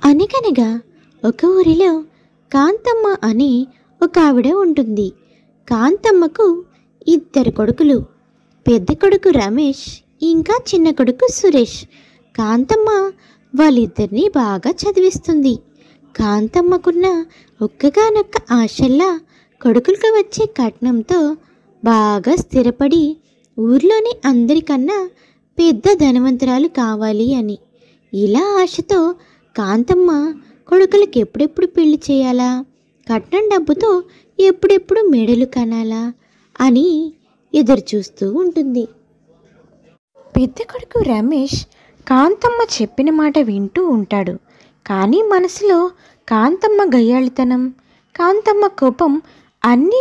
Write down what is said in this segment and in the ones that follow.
అనగనగా ఒక ఊరిలో కాంతమ్మ అనే ఒక ఆవిడ ఉంటుంది. కాంతమ్మకు ఇద్దరు కొడుకులు. పెద్ద కొడుకు రమేష్, ఇంకా చిన్న కొడుకు సురేష్. కాంతమ్మ వాళ్ళిద్దరినీ బాగా చదివిస్తుంది. కాంతమ్మకున్న ఒక్కగానొక్క ఆశల్లా కొడుకులకు వచ్చే కట్నంతో బాగా స్థిరపడి ఊర్లోని అందరికన్నా పెద్ద ధనవంతురాలు కావాలి అని. ఇలా ఆశతో కాంతమ్మ కొడుకులకు ఎప్పుడెప్పుడు పెళ్లి చేయాలా, కట్నం డబ్బుతో ఎప్పుడెప్పుడు మెడలు కనాలా అని ఎదురు చూస్తూ ఉంటుంది. పెద్ద కొడుకు రమేష్ కాంతమ్మ చెప్పిన మాట వింటూ ఉంటాడు. కానీ మనసులో కాంతమ్మ గయ్యాళితనం, కాంతమ్మ కోపం అన్ని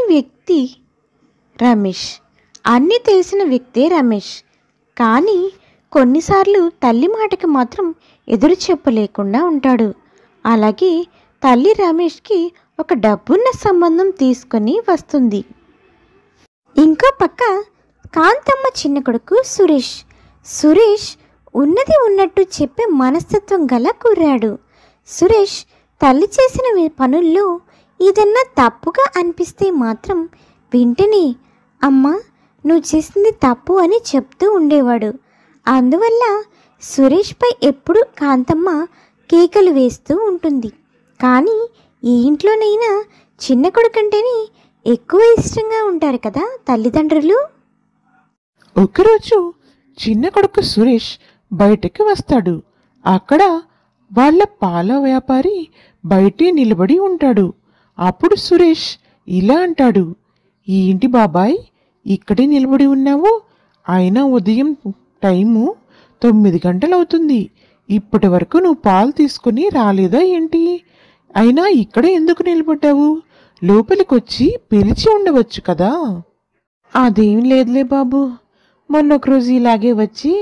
తెలిసిన వ్యక్తే రమేష్. కానీ కొన్నిసార్లు తల్లి మాటకి మాత్రం ఎదురు చెప్పలేకుండా ఉంటాడు. అలాగే తల్లి రమేష్కి ఒక డబ్బున్న సంబంధం తీసుకొని వస్తుంది. ఇంకో పక్క కాంతమ్మ చిన్న కొడుకు సురేష్ ఉన్నది ఉన్నట్టు చెప్పే మనస్తత్వం గల కుర్రాడు. సురేష్ తల్లి చేసిన పనుల్లో ఏదన్నా తప్పుగా అనిపిస్తే మాత్రం వెంటనే అమ్మా నువ్వు చేసింది తప్పు అని చెప్తూ ఉండేవాడు. అందువల్ల సురేష్పై ఎప్పుడు కాంతమ్మ కేకలు వేస్తూ ఉంటుంది. కానీ ఏ ఇంట్లోనైనా చిన్న కొడుకంటేనే ఎక్కువ ఇష్టంగా ఉంటారు కదా తల్లిదండ్రులు. ఒకరోజు చిన్న కొడుకు సురేష్ బయటకు వస్తాడు. అక్కడ వాళ్ళ పాల వ్యాపారి బయటే నిలబడి ఉంటాడు. అప్పుడు సురేష్ ఇలా అంటాడు, ఏంటి బాబాయ్ ఇక్కడే నిలబడి ఉన్నావు? అయినా ఉదయం టైము 9 గంటలవుతుంది. ఇప్పటి వరకు నువ్వు పాలు తీసుకుని రాలేదా ఏంటి? అయినా ఇక్కడ ఎందుకు నిలబడ్డావు? లోపలికొచ్చి పిలిచి ఉండవచ్చు కదా. అదేం లేదులే బాబు, మొన్న ఒకరోజు ఇలాగే వచ్చి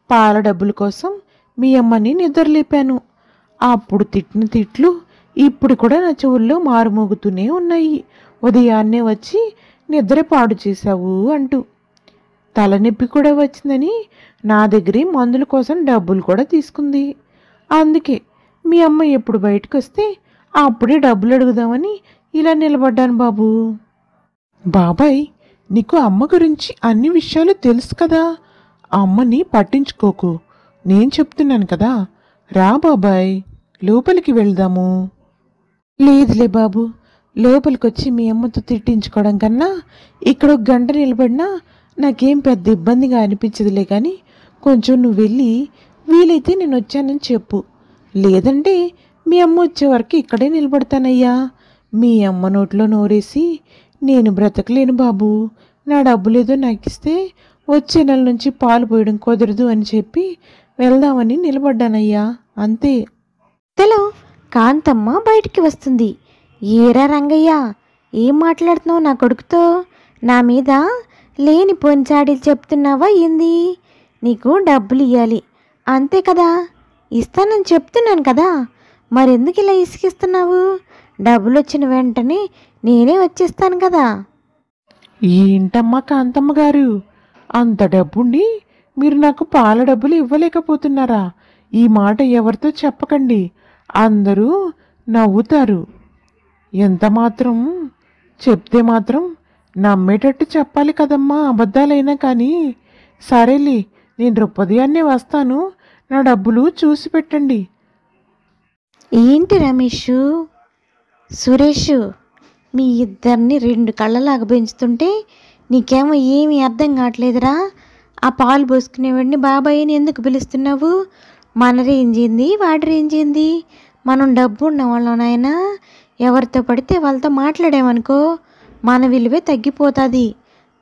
పాల డబ్బుల కోసం మీ అమ్మని నిద్రలేపాను. అప్పుడు తిట్టిన తిట్లు ఇప్పుడు కూడా నా చెవుల్లో మారుమోగుతూనే ఉన్నాయి. ఉదయాన్నే వచ్చి నిద్ర పాడు చేశావు అంటూ. తలనొప్పి కూడా వచ్చిందని నా దగ్గరే మందుల కోసం డబ్బులు కూడా తీసుకుంది. అందుకే మీ అమ్మ ఎప్పుడు బయటకు వస్తే అప్పుడే డబ్బులు అడుగుదామని ఇలా నిలబడ్డాను బాబు. బాబాయ్ నీకు అమ్మ గురించి అన్ని విషయాలు తెలుసు కదా, అమ్మని పట్టించుకోకు, నేను చెప్తున్నాను కదా. రా బాబాయ్ లోపలికి వెళ్దాము. లేదులే బాబు, లోపలికొచ్చి మీ అమ్మతో తిట్టించుకోవడం కన్నా ఇక్కడ 1 గంట నిలబడినా నాకేం పెద్ద ఇబ్బందిగా అనిపించదులే. కానీ కొంచెం నువ్వు వెళ్ళి వీలైతే నేను వచ్చానని చెప్పు. లేదంటే మీ అమ్మ వచ్చే వరకు ఇక్కడే నిలబడతానయ్యా. మీ అమ్మ నోట్లో నోరేసి నేను బ్రతకలేను బాబు. నా డబ్బులేదో నాకు ఇస్తే వచ్చే నెల నుంచి పాలు పోయడం కుదరదు అని చెప్పి వెళ్దామని నిలబడ్డానయ్యా, అంతే. ఇంతలో కాంతమ్మ బయటికి వస్తుంది. ఏరా రంగయ్య, ఏం మాట్లాడుతున్నావు నా కొడుకుతో? నా మీద లేని పొంచాడీలు చెప్తున్నావా ఏంది? నీకు డబ్బులు ఇవ్వాలి అంతే కదా, ఇస్తానని చెప్తున్నాను కదా, మరెందుకు ఇలా ఇసుకిస్తున్నావు? డబ్బులు వచ్చిన వెంటనే నేనే వచ్చేస్తాను కదా. ఏంటమ్మా కాంతమ్మ గారు, అంత డబ్బుండి మీరు నాకు పాల డబ్బులు ఇవ్వలేకపోతున్నారా? ఈ మాట ఎవరితో చెప్పకండి, అందరూ నవ్వుతారు. ఎంత మాత్రం చెప్తే మాత్రం నమ్మేటట్టు చెప్పాలి కదమ్మా, అబద్ధాలైనా కానీ. సరేలే, నేను రేపొదయాన్నే వస్తాను, నా డబ్బులు చూసి పెట్టండి. ఏంటి రమేష్, సురేష్ మీ ఇద్దరిని 2 కళ్ళలాగా పెంచుతుంటే నీకేమో ఏమీ అర్థం కావట్లేదురా. ఆ పాలు పోసుకునేవాడిని బాబాయ్ అని ఎందుకు పిలుస్తున్నావు? మన రేంజ్ ఏంది, వాడి రేంజ్ ఏంది? మనం డబ్బు ఉన్నవాళ్ళం నాయనా, ఎవరితో పడితే వాళ్ళతో మాట్లాడామనుకో మన విలువే తగ్గిపోతుంది.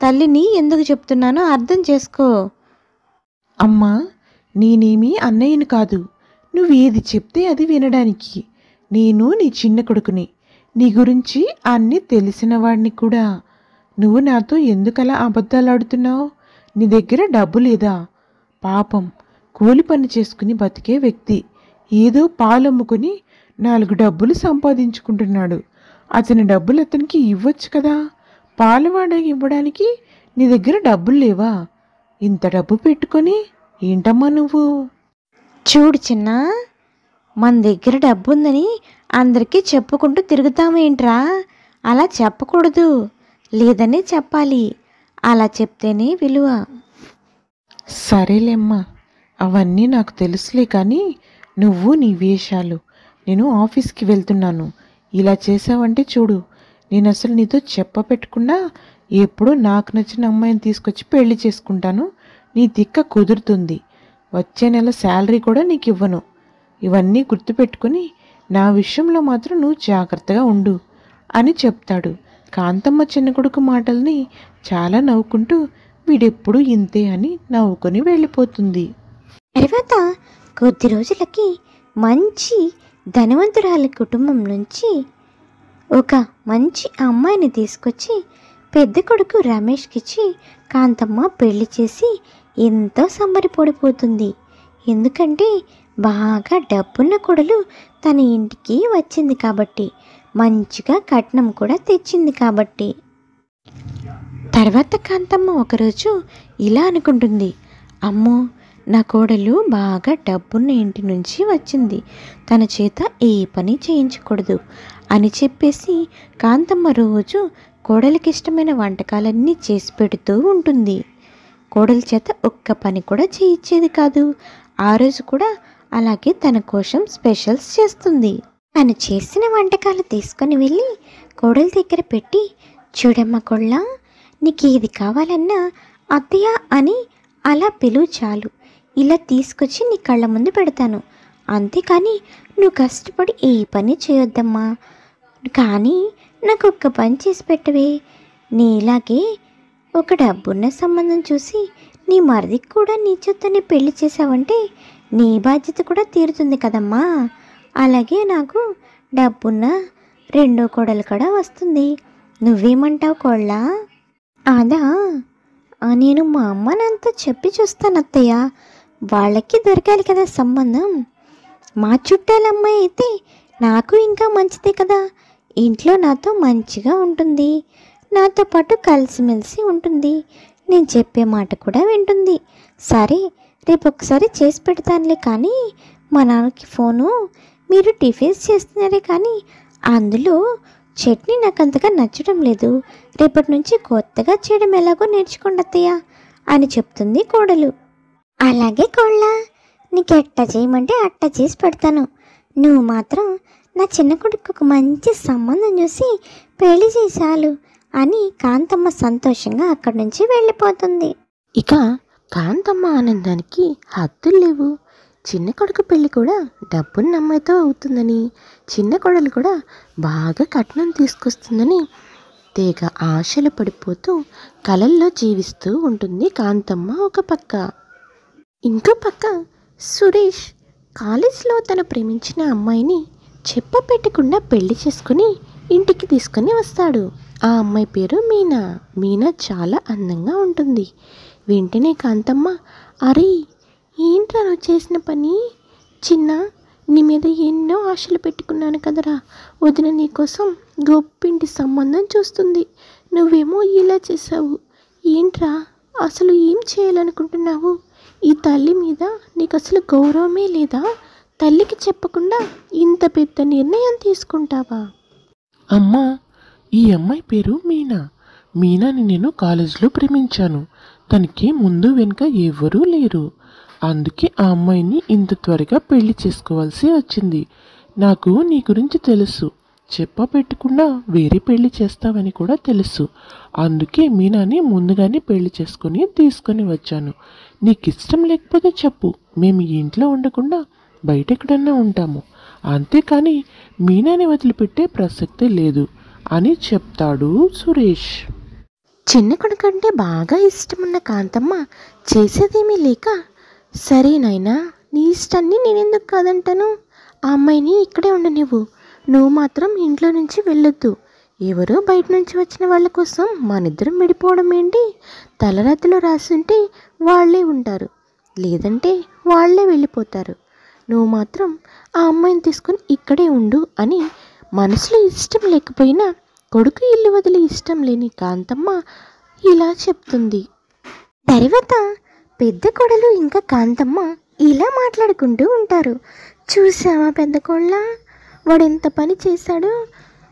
తల్లిని ఎందుకు చెప్తున్నానో అర్థం చేసుకో. అమ్మా నేనేమీ అన్నయ్యను కాదు, నువ్వేది చెప్తే అది వినడానికి. నేను నీ చిన్న కొడుకుని, నీ గురించి అన్నీ తెలిసిన వాడిని కూడా. నువ్వు నాతో ఎందుకలా అబద్ధాలు ఆడుతున్నావు? నీ దగ్గర డబ్బు లేదా? పాపం కూలి పని చేసుకుని బతికే వ్యక్తి ఏదో పాలు అమ్ముకుని 4 డబ్బులు సంపాదించుకుంటున్నాడు. అతని డబ్బులు అతనికి ఇవ్వచ్చు కదా. పాలవాడ ఇవ్వడానికి నీ దగ్గర డబ్బులు లేవా? ఇంత డబ్బు పెట్టుకొని ఏంటమ్మా నువ్వు? చూడు చిన్న, మన దగ్గర డబ్బు ఉందని అందరికీ చెప్పుకుంటూ తిరుగుతామేంట్రా? అలా చెప్పకూడదు, లేదని చెప్పాలి. అలా చెప్తేనే విలువ. సరేలేమ్మా, అవన్నీ నాకు తెలుసులే, కానీ నువ్వు నీ వేషాలు. నేను ఆఫీస్కి వెళ్తున్నాను. ఇలా చేసావంటే చూడు, నేను అసలు నీతో చెప్పపెట్టకుండా ఎప్పుడూ నాకు నచ్చిన అమ్మాయిని తీసుకొచ్చి పెళ్లి చేసుకుంటాను. నీ తిక్క కుదురుతుంది. వచ్చే నెల శాలరీ కూడా నీకు ఇవ్వను. ఇవన్నీ గుర్తుపెట్టుకుని నా విషయంలో మాత్రం నువ్వు జాగ్రత్తగా ఉండు అని చెప్తాడు. కాంతమ్మ చిన్న కొడుకు మాటల్ని చాలా నవ్వుకుంటూ వీడెప్పుడు ఇంతే అని నవ్వుకొని వెళ్ళిపోతుంది. తర్వాత కొద్ది రోజులకి మంచి ధనవంతురాలి కుటుంబం నుంచి ఒక మంచి అమ్మాయిని తీసుకొచ్చి పెద్ద కొడుకు రమేష్కిచ్చి కాంతమ్మ పెళ్లి చేసి ఎంతో సంబరపడిపోతుంది. ఎందుకంటే బాగా డబ్బున్న కొడలు తన ఇంటికి వచ్చింది కాబట్టి, మంచిగా కట్నం కూడా తెచ్చింది కాబట్టి. తర్వాత కాంతమ్మ ఒకరోజు ఇలా అనుకుంటుంది, అమ్మో, నా కోడలు బాగా డబ్బున్న ఇంటి నుంచి వచ్చింది, తన చేత ఏ పని చేయించకూడదు అని చెప్పేసి కాంతమ్మ రోజు కోడలికి ఇష్టమైన వంటకాలన్నీ చేసి పెడుతూ ఉంటుంది. కోడలి చేత ఒక్క పని కూడా చేయించేది కాదు. ఆ రోజు కూడా అలాగే తన కోసం స్పెషల్స్ చేస్తుంది. తను చేసిన వంటకాలు తీసుకొని వెళ్ళి కోడలి దగ్గర పెట్టి, చూడమ్మ కోళ్ళ, నీకు ఏది కావాలన్నా అత్తయ్య అని అలా పిలువు చాలు, ఇలా తీసుకొచ్చి నీ కళ్ళ ముందు పెడతాను. అంతేకాని నువ్వు కష్టపడి ఏ పని చేయొద్దమ్మా. కానీ నాకు ఒక్క పని చేసి పెట్టవే. నీలాగే ఒక డబ్బున్న సంబంధం చూసి నీ మరిదికి కూడా నీ చేతనే పెళ్లి చేసావంటే నీ బాధ్యత కూడా తీరుతుంది కదమ్మా. అలాగే నాకు డబ్బున్న రెండో కోడలు కూడా వస్తుంది. నువ్వేమంటావు కోళ్ళ? అదా, నేను మా అమ్మనంతా చెప్పి చూస్తాను అత్తయ్య. వాళ్ళకి దొరకాలి కదా సంబంధం. మా చుట్టాల అమ్మాయి అయితే నాకు ఇంకా మంచిదే కదా. ఇంట్లో నాతో మంచిగా ఉంటుంది, నాతో పాటు కలిసిమెలిసి ఉంటుంది, నేను చెప్పే మాట కూడా వింటుంది. సరే, రేపు ఒకసారి చేసి పెడతానులే. కానీ మా నాన్నకి ఫోను, మీరు టిఫిన్స్ చేస్తున్నారే కానీ అందులో చట్నీ నాకు అంతగా నచ్చడం లేదు, రేపటి నుంచి కొత్తగా చేయడం ఎలాగో నేర్చుకోండి అత్తయ్య అని చెప్తుంది కోడలు. అలాగే కోళ్ళ, నీకు ఎట్ట చేయమంటే అట్ట చేసి పెడతాను. నువ్వు మాత్రం నా చిన్న కొడుకు ఒక మంచి సంబంధం చూసి పెళ్లి చేశాలు అని కాంతమ్మ సంతోషంగా అక్కడి నుంచి వెళ్ళిపోతుంది. ఇక కాంతమ్మ ఆనందానికి హద్దులు లేవు. చిన్న కొడుకు పెళ్ళి కూడా డబ్బున్న అమ్మాయితో అవుతుందని, చిన్న కొడలు కూడా బాగా కట్నం తీసుకొస్తుందని తెగ ఆశలు పడిపోతూ కలల్లో జీవిస్తూ ఉంటుంది కాంతమ్మ ఒక పక్క. ఇంకో పక్క సురేష్ కాలేజ్లో తను ప్రేమించిన అమ్మాయిని చెప్పపెట్టకుండా పెళ్లి చేసుకుని ఇంటికి తీసుకొని వస్తాడు. ఆ అమ్మాయి పేరు మీనా. మీనా చాలా అందంగా ఉంటుంది. వెంటనే కాంతమ్మ, అరే ఏంట్రా నువ్వు చేసిన పని? చిన్న, నీ మీద ఎన్నో ఆశలు పెట్టుకున్నాను కదరా. వదిన నీకోసం గొప్పింటి సంబంధం చూస్తుంది, నువ్వేమో ఇలా చేసావు. ఏంట్రా, అసలు ఏం చేయాలనుకుంటున్నావు? ఈ తల్లి మీద నీకు అసలు గౌరవమే లేదా? తల్లికి చెప్పకుండా ఇంత పెద్ద నిర్ణయం తీసుకుంటావా? అమ్మా, ఈ అమ్మాయి పేరు మీనా. మీనాని నేను కాలేజీలో ప్రేమించాను. తనకి ముందు వెనుక ఎవరూ లేరు. అందుకే ఆ అమ్మాయిని ఇంత త్వరగా పెళ్లి చేసుకోవాల్సి వచ్చింది. నాకు నీ గురించి తెలుసు, చెప్పపెట్టకుండా వేరే పెళ్లి చేస్తావని కూడా తెలుసు. అందుకే మీనాని ముందుగానే పెళ్లి చేసుకొని తీసుకొని వచ్చాను. నీకు ఇష్టం లేకపోతే చెప్పు, మేము ఈ ఇంట్లో ఉండకుండా బయట ఎక్కడన్నా ఉంటాము. అంతేకాని మీనాని వదిలిపెట్టే ప్రసక్తే లేదు అని చెప్తాడు సురేష్. చిన్న కొడుకంటే బాగా ఇష్టమున్న కాంతమ్మ చేసేదేమీ లేక, సరే నాయనా, నీ ఇష్టాన్ని నేనెందుకు కాదంటాను. ఆ అమ్మాయిని ఇక్కడే ఉండనివ్వు. నువ్వు మాత్రం ఇంట్లో నుంచి వెళ్ళొద్దు. ఎవరో బయట నుంచి వచ్చిన వాళ్ళ కోసం మనిద్దరం విడిపోవడం ఏంటి? తలరాతిలో రాసుంటే వాళ్ళే ఉంటారు, లేదంటే వాళ్ళే వెళ్ళిపోతారు. నువ్వు మాత్రం ఆ అమ్మాయిని తీసుకొని ఇక్కడే ఉండు అని మనసులో ఇష్టం లేకపోయినా కొడుకు ఇల్లు వదిలి ఇష్టం లేని కాంతమ్మ ఇలా చెప్తుంది. తర్వాత పెద్ద కొడలు ఇంకా కాంతమ్మ ఇలా మాట్లాడుకుంటూ ఉంటారు. చూసావా పెద్ద కోళ్ళ, వాడు ఎంత పని చేశాడు.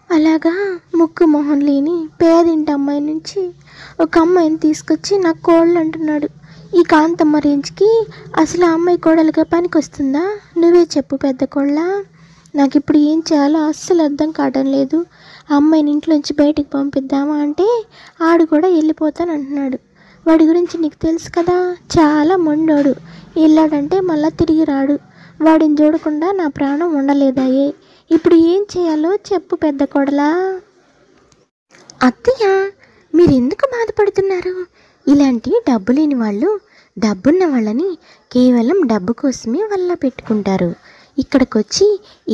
అలాగా ముక్కు మొహం లేని పేదింటి అమ్మాయి నుంచి ఒక అమ్మాయిని తీసుకొచ్చి నాకు కోళ్ళు అంటున్నాడు. ఈ కాంతమ్మ రేంజ్కి అసలు ఆ అమ్మాయి కోడలుగా పనికి వస్తుందా? నువ్వే చెప్పు పెద్ద కోళ్ళ. నాకు ఇప్పుడు ఏం చేయాలో అస్సలు అర్థం కావడం లేదు. ఆ అమ్మాయిని ఇంట్లోంచి బయటికి పంపిద్దామా అంటే ఆడు కూడా వెళ్ళిపోతాను అంటున్నాడు. వాడి గురించి నీకు తెలుసు కదా, చాలా మొండోడు. వెళ్ళాడంటే మళ్ళీ తిరిగి రాడు. వాడిని చూడకుండా నా ప్రాణం ఉండలేదాయే. ఇప్పుడు ఏం చేయాలో చెప్పు పెద్ద కోడలా. అత్తయ్య, మీరెందుకు బాధపడుతున్నారు? ఇలాంటి డబ్బు లేని వాళ్ళు డబ్బున్న వాళ్ళని కేవలం డబ్బు కోసమే వల్ల పెట్టుకుంటారు. ఇక్కడికి వచ్చి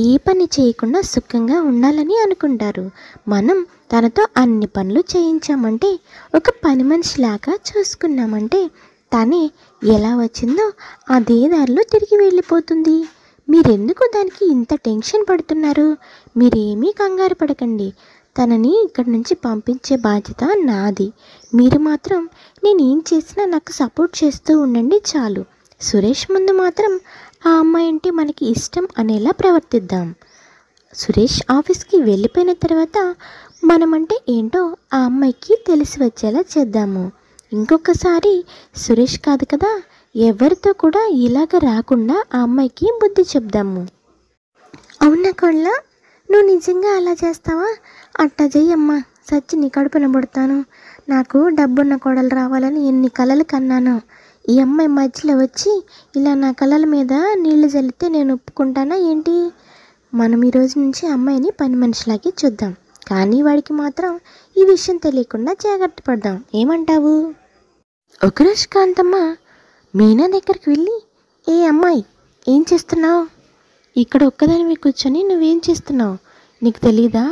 ఏ పని చేయకుండా సుఖంగా ఉండాలని అనుకుంటారు. మనం తనతో అన్ని పనులు చేయించామంటే, ఒక పని మనిషిలాగా చూసుకున్నామంటే తనే ఎలా వచ్చిందో అదే దారిలో తిరిగి వెళ్ళిపోతుంది. మీరెందుకు దానికి ఇంత టెన్షన్ పడుతున్నారు? మీరేమీ కంగారు పడకండి. తనని ఇక్కడి నుంచి పంపించే బాధ్యత నాది. మీరు మాత్రం నేనేం చేసినా నాకు సపోర్ట్ చేస్తూ ఉండండి చాలు. సురేష్ ముందు మాత్రం ఆ అమ్మాయి అంటే మనకి ఇష్టం అనేలా ప్రవర్తిద్దాం. సురేష్ ఆఫీస్కి వెళ్ళిపోయిన తర్వాత మనమంటే ఏంటో ఆ అమ్మాయికి తెలిసి వచ్చేలా చేద్దాము. ఇంకొకసారి సురేష్ కాదు కదా, ఎవరితో కూడా ఇలాగ రాకుండా ఆ అమ్మాయికి బుద్ధి చెప్దాము. అవునా కోళ్ళ, నువ్వు నిజంగా అలా చేస్తావా? అట్టా చెయ్యమ్మా, సచ్చి నీ కడుపున పుడతాను. నాకు డబ్బున్న కోడలు రావాలని ఎన్ని కలలు కన్నాను. ఈ అమ్మాయి మధ్యలో వచ్చి ఇలా నా కళ్ళల మీద నీళ్లు చల్లితే నేను ఒప్పుకుంటానా ఏంటి? మనం ఈ రోజు నుంచి అమ్మాయిని పని మనిషిలాగే చూద్దాం. కానీ వాడికి మాత్రం ఈ విషయం తెలియకుండా జాగ్రత్త పడదాం. ఏమంటావు? ఒకరోజు కాంతమ్మ మీనా దగ్గరికి వెళ్ళి, ఏ అమ్మాయి, ఏం చేస్తున్నావు? ఇక్కడ ఒక్కదానివి కూర్చొని నువ్వేం చేస్తున్నావు? నీకు తెలీదా?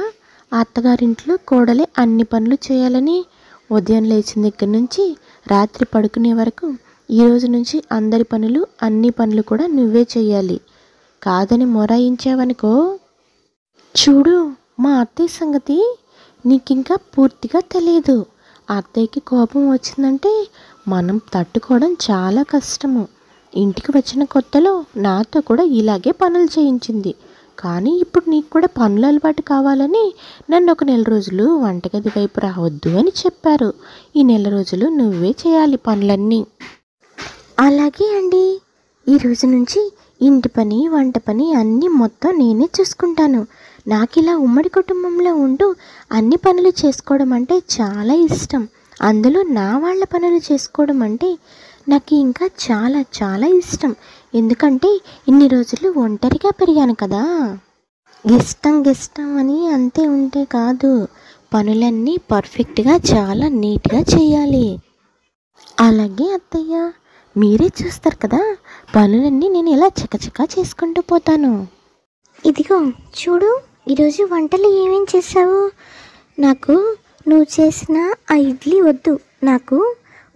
అత్తగారింట్లో కోడలే అన్ని పనులు చేయాలని. ఉదయం లేచిన దగ్గర నుంచి రాత్రి పడుకునే వరకు ఈ రోజు నుంచి అందరి పనులు, అన్ని పనులు కూడా నువ్వే చేయాలి. కాదని మొరాయించావనుకో, చూడు మా అత్తయ్య సంగతి నీకింకా పూర్తిగా తెలియదు. అత్తయ్యకి కోపం వచ్చిందంటే మనం తట్టుకోవడం చాలా కష్టము. ఇంటికి వచ్చిన కొత్తలో నాతో కూడా ఇలాగే పనులు చేయించింది. కానీ ఇప్పుడు నీకు కూడా పనులు అలవాటు కావాలని నన్ను ఒక నెల రోజులు వంటగది వైపు రావద్దు అని చెప్పారు. ఈ నెల రోజులు నువ్వే చేయాలి పనులన్నీ. అలాగే అండి, ఈ రోజు నుంచి ఇంటి పని, వంట పని అన్నీ మొత్తం నేనే చూసుకుంటాను. నాకు ఇలా ఉమ్మడి కుటుంబంలో ఉంటూ అన్ని పనులు చేసుకోవడం అంటే చాలా ఇష్టం. అందులో నా వాళ్ళ పనులు చేసుకోవడం అంటే నాకు ఇంకా చాలా చాలా ఇష్టం. ఎందుకంటే ఇన్ని రోజులు ఒంటరిగా పెరిగాను కదా. ఇష్టం అని అంతే ఉంటే కాదు, పనులన్నీ పర్ఫెక్ట్గా చాలా నీట్గా చేయాలి. అలాగే అత్తయ్య, మీరే చూస్తారు కదా పనులన్నీ నేను ఇలా చకచకా చేసుకుంటూ పోతాను. ఇదిగో చూడు, ఈరోజు వంటలు ఏమేం చేసావు? నాకు నువ్వు చేసిన ఆ ఇడ్లీ వద్దు, నాకు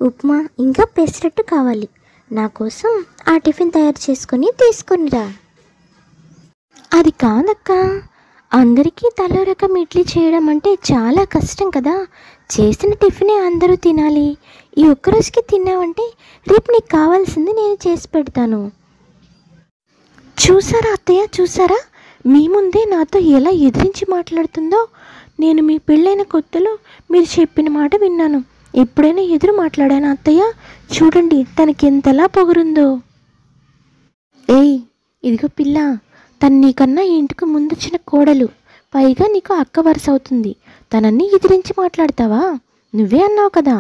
ఉప్మా ఇంకా పెసరట్టు కావాలి. నా కోసం ఆ టిఫిన్ తయారు చేసుకొని తీసుకొనిరా. అది కాదక్క, అందరికీ తలో రకం ఇడ్లీ చేయడం అంటే చాలా కష్టం కదా. చేసిన టిఫినే అందరూ తినాలి. ఈ ఒక్కరోజుకి తిన్నావంటే రేపు నీకు కావాల్సింది నేను చేసి పెడతాను. చూసారా అత్తయ్య, చూసారా మీ ముందే నాతో ఎలా ఎదిరించి మాట్లాడుతుందో? నేను మీ పెళ్ళైన కొత్తలో మీరు చెప్పిన మాట విన్నాను. ఎప్పుడైనా ఎదురు మాట్లాడాను అత్తయ్య? చూడండి తనకి ఎంతలా పొగరుందో. ఏయ్ ఇదిగో పిల్ల, తను నీకన్నా ఇంటికి ముందొచ్చిన కోడలు, పైగా నీకు అక్క వరుస అవుతుంది. తనన్ని ఎదిరించి మాట్లాడతావా? నువ్వే అన్నావు కదా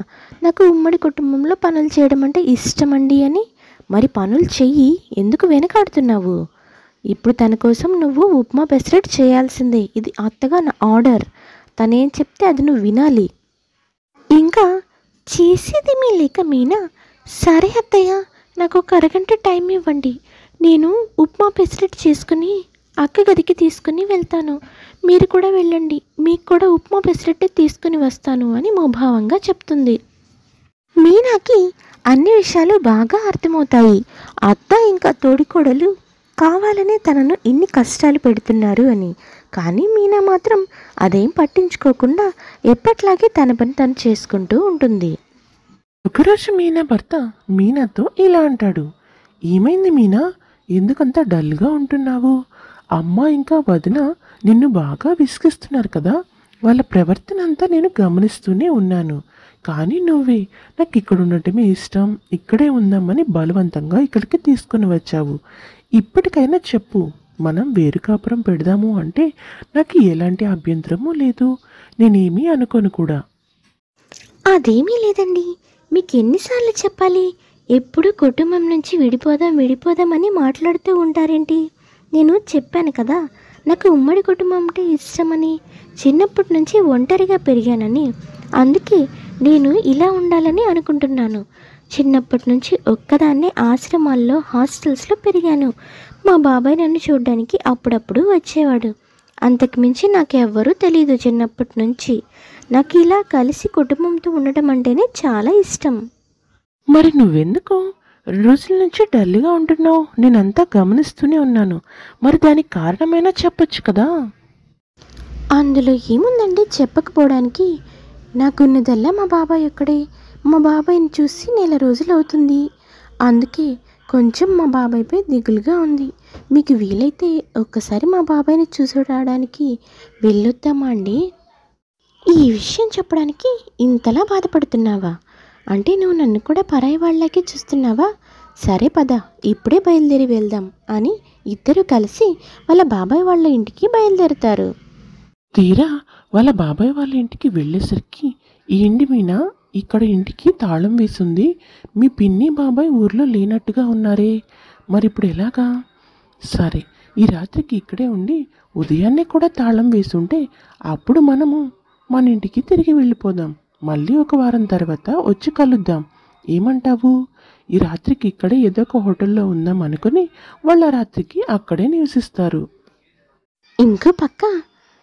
నాకు ఉమ్మడి కుటుంబంలో పనులు చేయడం అంటే ఇష్టమండి అని. మరి పనులు చెయ్యి, ఎందుకు వెనకాడుతున్నావు? ఇప్పుడు తన కోసం నువ్వు ఉప్మా పెసరట్టు చేయాల్సిందే. ఇది అత్తగా నా ఆర్డర్. తనేం చెప్తే అది నువ్వు వినాలి. ఇంకా చేసేది మీ లేక మీనా? సరే అత్తయ్య, నాకు ఒక అరగంట టైం ఇవ్వండి. నేను ఉప్మా పెసరట్టు చేసుకుని అక్క గదికి తీసుకుని వెళ్తాను. మీరు కూడా వెళ్ళండి, మీకు కూడా ఉప్మా పెసరట్టే తీసుకుని వస్తాను అని ముభావంగా చెప్తుంది. మీనాకి అన్ని విషయాలు బాగా అర్థమవుతాయి. అత్త ఇంకా తోడికోడలు కావాలనే తనను ఇన్ని కష్టాలు పెడుతున్నారు అని. కానీ మీనా మాత్రం అదేం పట్టించుకోకుండా ఎప్పట్లాగే తన పని తను చేసుకుంటూ ఉంటుంది. ఒకరోజు మీనా భర్త మీనాతో ఇలా అంటాడు, ఏమైంది మీనా, ఎందుకంత డల్గా ఉంటున్నావు? అమ్మ ఇంకా వదిన నిన్ను బాగా విసిగిస్తున్నారు కదా. వాళ్ళ ప్రవర్తన అంతా నేను గమనిస్తూనే ఉన్నాను. కానీ నువ్వే నాకు ఇక్కడ ఉండటమే ఇష్టం, ఇక్కడే ఉందామని బలవంతంగా ఇక్కడికి తీసుకుని వచ్చావు. ఇప్పటికైనా చెప్పు, మనం వేరు కాపురం పెడదాము అంటే నాకు ఎలాంటి అభ్యంతరమూ లేదు. నేనేమీ అనుకోను కూడా. అదేమీ లేదండి. మీకు ఎన్నిసార్లు చెప్పాలి? ఎప్పుడు కుటుంబం నుంచి విడిపోదామని మాట్లాడుతూ ఉంటారేంటి? నేను చెప్పాను కదా, నాకు ఉమ్మడి కుటుంబం అంటే ఇష్టమని. చిన్నప్పటి నుంచి ఒంటరిగా పెరిగానని. అందుకే నేను ఇలా ఉండాలని అనుకుంటున్నాను. చిన్నప్పటి నుంచి ఒక్కదాన్నే ఆశ్రమాల్లో, హాస్టల్స్లో పెరిగాను. మా బాబాయ్ నన్ను చూడడానికి అప్పుడప్పుడు వచ్చేవాడు. అంతకుమించి నాకెవ్వరూ తెలియదు చిన్నప్పటి నుంచి. నాకు ఇలా కలిసి కుటుంబంతో ఉండటం అంటేనే చాలా ఇష్టం. మరి నువ్వెందుకు 2 రోజుల నుంచి డల్గా ఉంటున్నావు? నేనంతా గమనిస్తూనే ఉన్నాను. మరి దానికి కారణమైనా చెప్పొచ్చు కదా. అందులో ఏముందండి చెప్పకపోవడానికి? నాకున్నదల్లా మా బాబాయ్ ఒక్కడే. మా బాబాయ్ని చూసి 1 నెల రోజులు అవుతుంది. అందుకే కొంచెం మా బాబాయ్పై దిగులుగా ఉంది. మీకు వీలైతే ఒక్కసారి మా బాబాయ్ని చూసి రావడానికి వెళ్ళొద్దామా అండి? ఈ విషయం చెప్పడానికి ఇంతలా బాధపడుతున్నావా? అంటే నువ్వు నన్ను కూడా పరాయి వాళ్ళకే చూస్తున్నావా? సరే పద, ఇప్పుడే బయలుదేరి వెళ్దాం అని ఇద్దరు కలిసి వాళ్ళ బాబాయ్ వాళ్ళ ఇంటికి బయలుదేరుతారు. తీరా వాళ్ళ బాబాయ్ వాళ్ళ ఇంటికి వెళ్ళేసరికి ఏంటి మీనా, ఇక్కడ ఇంటికి తాళం వేసింది. మీ పిన్ని బాబాయ్ ఊర్లో లేనట్టుగా ఉన్నారే, మరి ఇప్పుడు ఎలాగా? సరే, ఈ రాత్రికి ఇక్కడే ఉండి ఉదయాన్నే కూడా తాళం వేసుంటే అప్పుడు మనము మన ఇంటికి తిరిగి వెళ్ళిపోదాం. మళ్ళీ 1 వారం తర్వాత వచ్చి కలుద్దాం. ఏమంటావు? ఈ రాత్రికి ఇక్కడే ఏదో ఒక హోటల్లో ఉందాం అనుకుని వాళ్ళ రాత్రికి అక్కడే నివసిస్తారు. ఇంకో పక్క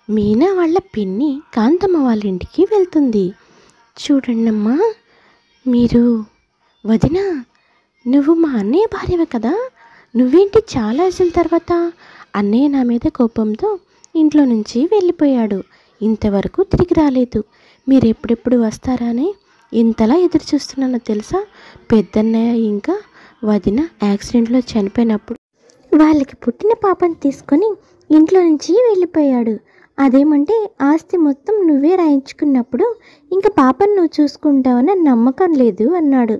మీనా వాళ్ళ పిన్ని కాంతమ్మ వాళ్ళ ఇంటికి వెళ్తుంది. చూడండమ్మా, మీరు వదినా, నువ్వు మా అన్నయ్య భార్యవే కదా. నువ్వేంటి చాలా రోజుల తర్వాత? అన్నయ్య నా మీద కోపంతో ఇంట్లో నుంచి వెళ్ళిపోయాడు. ఇంతవరకు తిరిగి రాలేదు. మీరు ఎప్పుడెప్పుడు వస్తారా అని ఇంతలా ఎదురు చూస్తున్నానో తెలుసా? పెద్దన్నయ్య ఇంకా వదిన యాక్సిడెంట్లో చనిపోయినప్పుడు వాళ్ళకి పుట్టిన పాపని తీసుకొని ఇంట్లో నుంచి వెళ్ళిపోయాడు. అదేమంటే ఆస్తి మొత్తం నువ్వే రాయించుకున్నప్పుడు ఇంకా పాపను నువ్వు చూసుకుంటావన్న నమ్మకం లేదు అన్నాడు.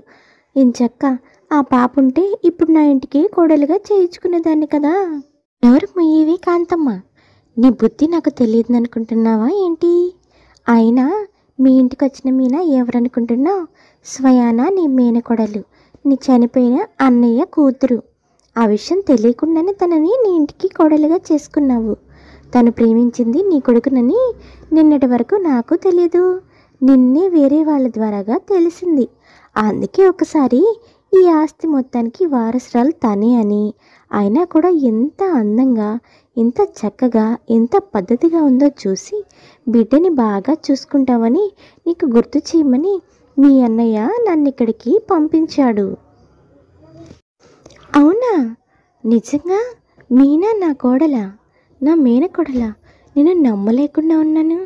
ఎంచక్క ఆ పాప ఉంటే ఇప్పుడు నా ఇంటికి కోడలుగా చేయించుకునేదాన్ని కదా. ఎవరు ముయ్యేవి కాంతమ్మ? నీ బుద్ధి నాకు తెలియదు అనుకుంటున్నావా ఏంటి? అయినా మీ ఇంటికి వచ్చిన మీనా ఎవరనుకుంటున్నావు? స్వయానా నీ మేనకోడలు, నీ చనిపోయిన అన్నయ్య కూతురు. ఆ విషయం తెలియకుండానే తనని నీ ఇంటికి కోడలుగా చేసుకున్నావు. తను ప్రేమించింది నీ కొడుకునని నిన్నటి వరకు నాకు తెలియదు. నిన్నే వేరే వాళ్ళ ద్వారాగా తెలిసింది. అందుకే ఒకసారి ఈ ఆస్తి మొత్తానికి వారసురాలు తనే అని, అయినా కూడా ఎంత అందంగా, ఎంత చక్కగా, ఎంత పద్ధతిగా ఉందో చూసి బిడ్డని బాగా చూసుకుంటామని నీకు గుర్తు చేయమని మీ అన్నయ్య నన్ను ఇక్కడికి పంపించాడు. అవునా? నిజంగా మీనా నా కోడలా, నా మేనకోడలా? నేను నమ్మలేకుండా ఉన్నాను.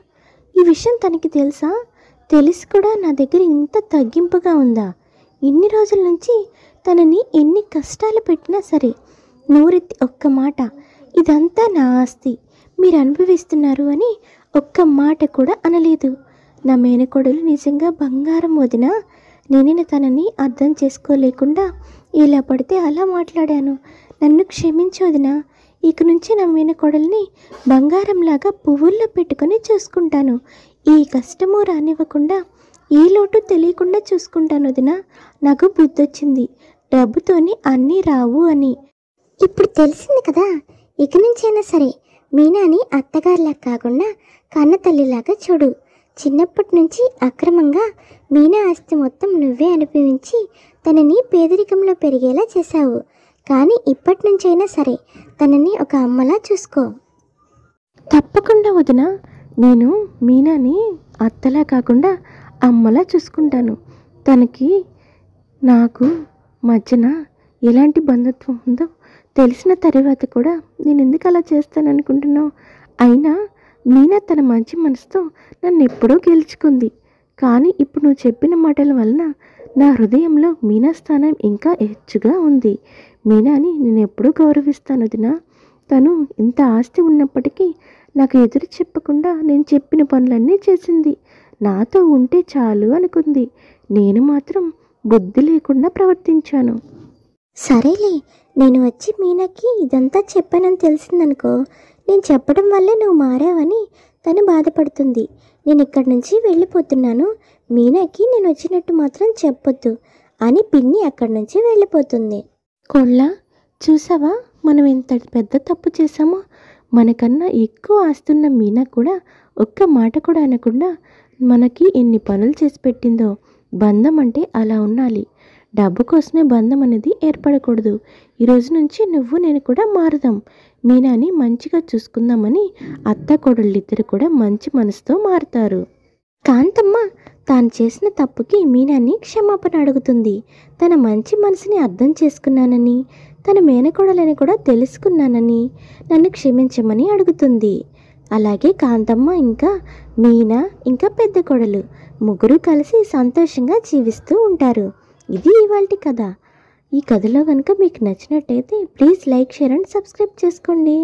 ఈ విషయం తనకి తెలుసా? తెలిసి కూడా నా దగ్గర ఇంత తగ్గింపుగా ఉందా? ఇన్ని రోజుల నుంచి తనని ఎన్ని కష్టాలు పెట్టినా సరే నోరెత్తి ఒక్క మాట, ఇదంతా నా ఆస్తి, మీరు అనుభవిస్తున్నారు అని ఒక్క మాట కూడా అనలేదు. నా మేనకోడలు నిజంగా బంగారం వదినా. నేనే తనని అర్థం చేసుకోలేకుండా ఇలా పడితే అలా మాట్లాడాను. నన్ను క్షమించు వదినా. ఇక నుంచి నా మేనకోడల్ని బంగారంలాగా పువ్వుల్లో పెట్టుకొని చూసుకుంటాను. ఈ కష్టము రానివ్వకుండా, ఏ లోటు తెలియకుండా చూసుకుంటాను వదినా. నాకు బుద్ధొచ్చింది, డబ్బుతోని అన్నీ రావు అని. ఇప్పుడు తెలిసింది కదా, ఇక నుంచైనా సరే మీనాని అత్తగారిలా కాకుండా కన్న తల్లిలాగా చూడు. చిన్నప్పటి నుంచి అక్రమంగా మీనా ఆస్తి మొత్తం నువ్వే అనుభవించి తనని పేదరికంలో పెరిగేలా చేశావు. కానీ ఇప్పటి నుంచైనా సరే తనని ఒక అమ్మలా చూసుకో. తప్పకుండా వదిన, నేను మీనాని అత్తలా కాకుండా అమ్మలా చూసుకుంటాను. తనకి నాకు మధ్యన ఎలాంటి బంధుత్వం ఉందో తెలిసిన తర్వాత కూడా నేను ఎందుకు అలా చేస్తాననుకుంటున్నావు? అయినా మీనా తన మంచి మనసుతో నన్ను ఎప్పుడో గెలుచుకుంది. కానీ ఇప్పుడు నువ్వు చెప్పిన మాటల వలన నా హృదయంలో మీనా స్థానం ఇంకా హెచ్చుగా ఉంది. మీనాని నేను ఎప్పుడూ గౌరవిస్తాను వదినా. తను ఇంత ఆస్తి ఉన్నప్పటికీ నాకు ఎదురు చెప్పకుండా నేను చెప్పిన పనులన్నీ చేసింది. నాతో ఉంటే చాలు అనుకుంది. నేను మాత్రం బుద్ధి లేకుండా ప్రవర్తించాను. సరేలే, నేను వచ్చి మీనాకి ఇదంతా చెప్పానని తెలిసిందనుకో, నేను చెప్పడం వల్లే నువ్వు మారావని తను బాధపడుతుంది. నేను ఇక్కడి నుంచి వెళ్ళిపోతున్నాను, మీనాకి నేను వచ్చినట్టు మాత్రం చెప్పొద్దు అని పిన్ని అక్కడి నుంచి వెళ్ళిపోతుంది. కోళ్ళ, చూసావా మనం ఎంత పెద్ద తప్పు చేశామో. మనకన్నా ఎక్కువ ఆస్తున్న మీనా కూడా ఒక్క మాట కూడా అనకుండా మనకి ఎన్ని పనులు చేసి పెట్టిందో. బంధం అంటే అలా ఉండాలి. డబ్బు కోసమే బంధం అనేది ఏర్పడకూడదు. ఈరోజు నుంచి నువ్వు నేను కూడా మారుదాం. మీనాని మంచిగా చూసుకుందామని అత్త కోడళ్ళిద్దరు కూడా మంచి మనసుతో మారుతారు. కాంతమ్మ తాను చేసిన తప్పుకి మీనాని క్షమాపణ అడుగుతుంది. తన మంచి మనసుని అర్థం చేసుకున్నానని, తన మేనకోడలని కూడా తెలుసుకున్నానని నన్ను క్షమించమని అడుగుతుంది. అలాగే కాంతమ్మ ఇంకా మీనా ఇంకా పెద్ద కోడలు ముగ్గురు కలిసి సంతోషంగా జీవిస్తూ ఉంటారు. ఇది ఇవాల్టి కథ. ఈ కథలో కనుక మీకు నచ్చినట్టయితే please like, share and subscribe చేసుకోండి.